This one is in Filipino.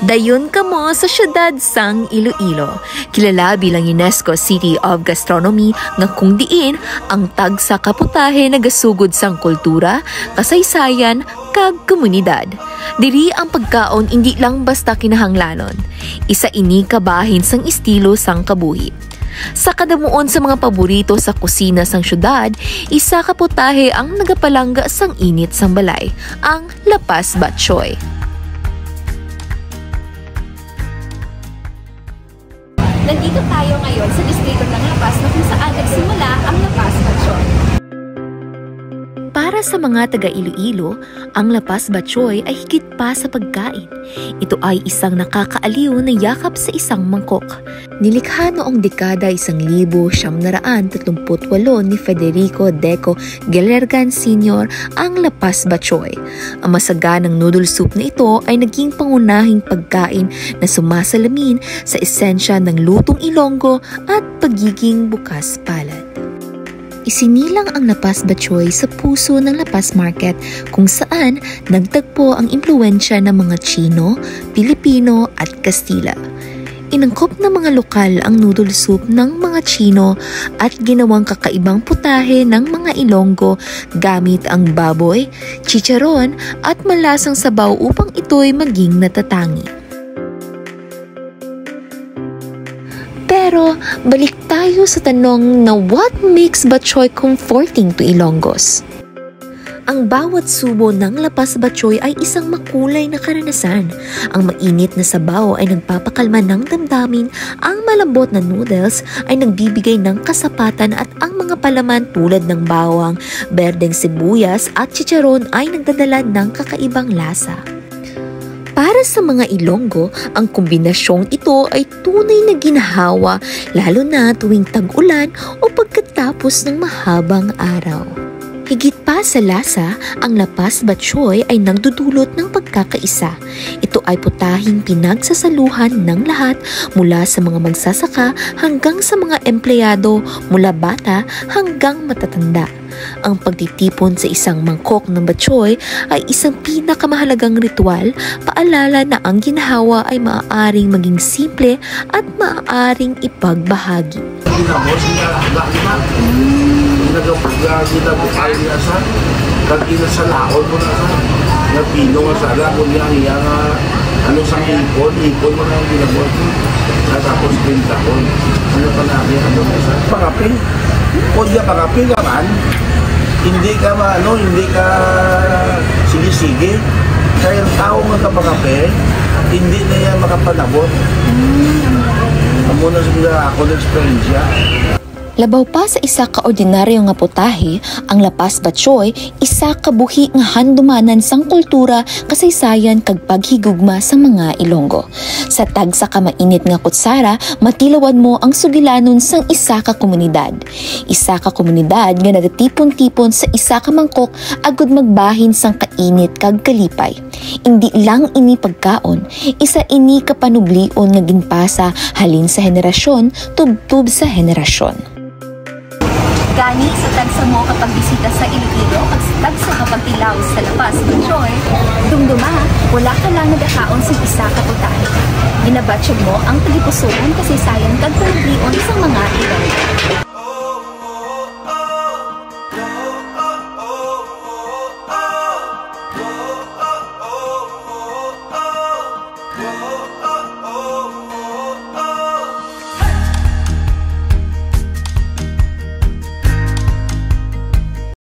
Dayon kamo sa siyudad sang Iloilo, kilala bilang UNESCO City of Gastronomy nga kung diin ang tag sa kaputahe nagasugod sang kultura, kasaysayan, kag komunidad. Diri ang pagkaon hindi lang basta kinahanglanon. Isa ini kabahin sang estilo sang kabuhi. Sa kadamuon sa mga paborito sa kusina sang syudad, isa ka putahe ang nagapalangga sang init sang balay, ang lapas batchoy. Nandito tayo ngayon sa distrito ng Lapas na kung saan nagsimula ang Lapas Batchoy. Para sa mga taga Iloilo, ang lapas batchoy ay higit pa sa pagkain. Ito ay isang nakakaaliw na yakap sa isang mangkok. Nilikha noong dekada 1938 ni Federico Deco Gelergan Sr. ang lapas batchoy. Ang masaganang noodle soup na ito ay naging pangunahing pagkain na sumasalamin sa esensya ng lutong Ilonggo at pagiging bukas palad. Isinilang ang lapas batchoy sa puso ng Lapas Market kung saan nagtagpo ang impluwensya ng mga Chino, Pilipino at Kastila. Inangkop ng mga lokal ang noodle soup ng mga Chino at ginawang kakaibang putahe ng mga Ilonggo gamit ang baboy, chicharon at malasang sabaw upang ito'y maging natatangi. Pero balik tayo sa tanong na what makes batchoy comforting to Ilonggos? Ang bawat subo ng lapas batchoy ay isang makulay na karanasan. Ang mainit na sabaw ay nagpapakalma ng damdamin, ang malambot na noodles ay nagbibigay ng kasapatan at ang mga palaman tulad ng bawang, berdeng sibuyas at chicharon ay nagdadala ng kakaibang lasa. Para sa mga Ilonggo, ang kombinasyong ito ay tunay na ginhawa lalo na tuwing tag-ulan o pagkatapos ng mahabang araw. Higit pa sa lasa, ang lapas batchoy ay nagdudulot ng pagkakaisa. Ito ay putahing pinagsasaluhan ng lahat mula sa mga magsasaka hanggang sa mga empleyado, mula bata hanggang matatanda. Ang pagtitipon sa isang mangkok ng batchoy ay isang pinakamahalagang ritual, paalala na ang ginhawa ay maaaring maging simple at maaaring ipagbahagi. Pag-inasalaon mo na sa napino nga sa ala, kung yang ano sa ipon mo na yung ginabot mo. Tapos pintakon. Ano pa namin, ano na sa pangapin. Kung yung pangapin naman, hindi ka sige-sige. Kaya ang tao nga kapangapin, hindi na yan makapanabot. Amo na siguro ako na-experience yan. Labaw pa sa isa ka ordinaryo nga putahe, ang lapas batchoy isa ka buhi nga handumanan sang kultura, kasaysayan kag paghigugma sa mga Ilonggo. Sa tag sa ka mainit nga kutsara, matilawan mo ang sugilanon sang isa ka komunidad. Isa ka komunidad nga nagatipon-tipon sa isa ka mangkok agud magbahin sang kainit kag kalipay. Hindi lang ini pagkaon, isa ini kapanublion nga ginpasa halin sa henerasyon tubtub sa henerasyon. Gani sa tagsa mo kapag bisita sa Iloilo, pag tagsa kapag tilaw sa lapas batchoy, dumduma, wala ka lang nagakaon sa isa ka putahe. Ginabatsyag mo ang tagipusoon kasaysayan kag panaglion sa mga Ilonggo.